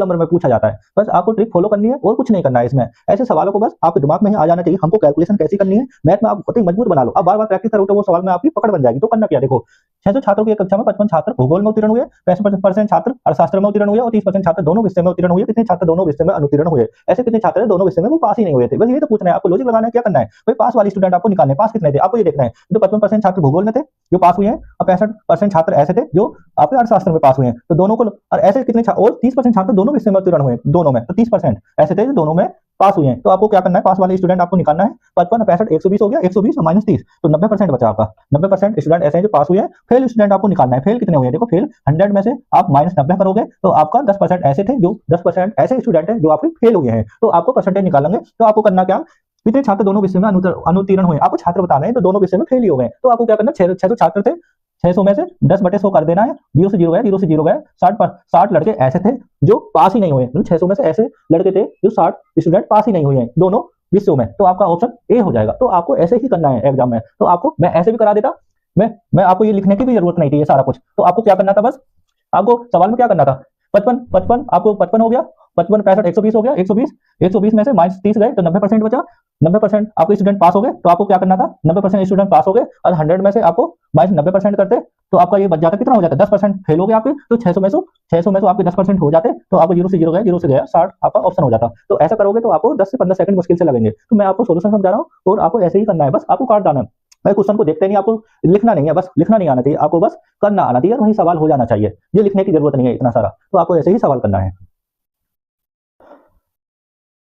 Number में पूछा जाता है। बस आपको ट्रिक फॉलो करनी है और कुछ नहीं करना है इसमें। ऐसे सवालों को बस आपके दिमाग में ही आ जाना चाहिए, हमको कैलकुलेशन कैसी करनी है, मैथ में आप बहुत ही मजबूत बना लो। अब बार बार प्रैक्टिस करोगे तो वो सवाल में आपकी पकड़ बन जाएगी। तो करना क्या, देखो 600 छात्रों की एक कक्षा में 55 छात्र भूगोल में उत्तीर्ण हुए, 65% छात्र अर्थशास्त्र में उत्तीर्ण हुए और 30% छात्र दोनों विषय में उत्तीर्ण हुए। कितने छात्र दोनों विषय में अनुत्तीर्ण हुए, ऐसे कितने छात्र दोनों विषय में वो पास ही नहीं हुए थे। बस ये तो पूछना है आपको, लॉजिक लगाना है, क्या करना है भाई, पास वाली स्टूडेंट आपको निकालने, पास कितने थे आपको ये देखना है। तो 55% छात्र भूगोल में थे जो पास हुए हैं और 65% छात्र ऐसे थे जो आपके अर्थशास्त्र में पास हुए हैं। तो दोनों को, और ऐसे कितने और 30% छात्र दोनों विषय में उत्तीर्ण हुए दोनों में, तो 30% ऐसे थे जो दोनों में पास हुए हैं। तो आपको क्या करना है, पास वाले स्टूडेंट आपको निकालना है। 55 65 120 हो गया, 120 माइनस 30 तो 90% बचा आपका। 90% स्टूडेंट ऐसे हैं जो पास हुए हैं। फेल स्टूडेंट आपको निकालना है, फेल कितने हुए हैं, देखो फेल 100 में से आप माइनस 90 करोगे तो आपका 10% ऐसे थे जो 10% ऐसे स्टूडेंट हैं जो आपके फेल हुए हैं। तो आपको परसेंटेज निकालेंगे। तो आपको करना क्या, कितने छात्र दोनों विषय में अनुत्तीर्ण हुए, आपको छात्र बताना है, तो दोनों विषय में फेल ही हो गए। तो आपको क्या करना है, 600 छात्र थे, 600 में से 10/100 कर देना है, 0 से 0 गए, 0 से 0 गए, 60 लड़के ऐसे थे जो पास ही नहीं हुए, 600 में से ऐसे लड़के थे जो 60 स्टूडेंट पास ही नहीं हुए हैं दोनों विषयों में। तो आपका ऑप्शन ए हो जाएगा। तो आपको ऐसे ही करना है एग्जाम में। तो आपको मैं ऐसे भी करा देता, मैं आपको ये लिखने की भी जरूरत नहीं थी ये सारा कुछ। तो आपको क्या करना था, बस आपको सवाल में क्या करना था, 55 आपको 55 हो गया, 55 65 120 हो गया, 120 में से माइनस 30 गए तो 90% बचा। 90% आपके स्टूडेंट पास हो गए। तो आपको क्या करना था, 90% स्टूडेंट पास हो गए और 100 में से आपको माइनस 90% करते तो आपका ये बच जाता, कितना हो जाता, 10% फेल हो गए आपके। तो 600 में से आपके 10% हो जाते तो आपको 0 से 0 गए, 0 से गया 60 आपका ऑप्शन हो जाता। तो ऐसा करोगे तो आपको 10 से 15 सेकंड मुश्किल से लगेंगे। तो मैं आपको सोल्यूशन समझा रहा हूँ और आपको ऐसे ही करना है, बस आपको काट डालना है। भाई क्वेश्चन को देखते नहीं, आपको लिखना नहीं है, बस लिखना नहीं आना चाहिए, आपको बस करना आना चाहिए और वही सवाल हो जाना चाहिए। ये लिखने की जरूरत नहीं है इतना सारा। तो आपको ऐसे ही सवाल करना है।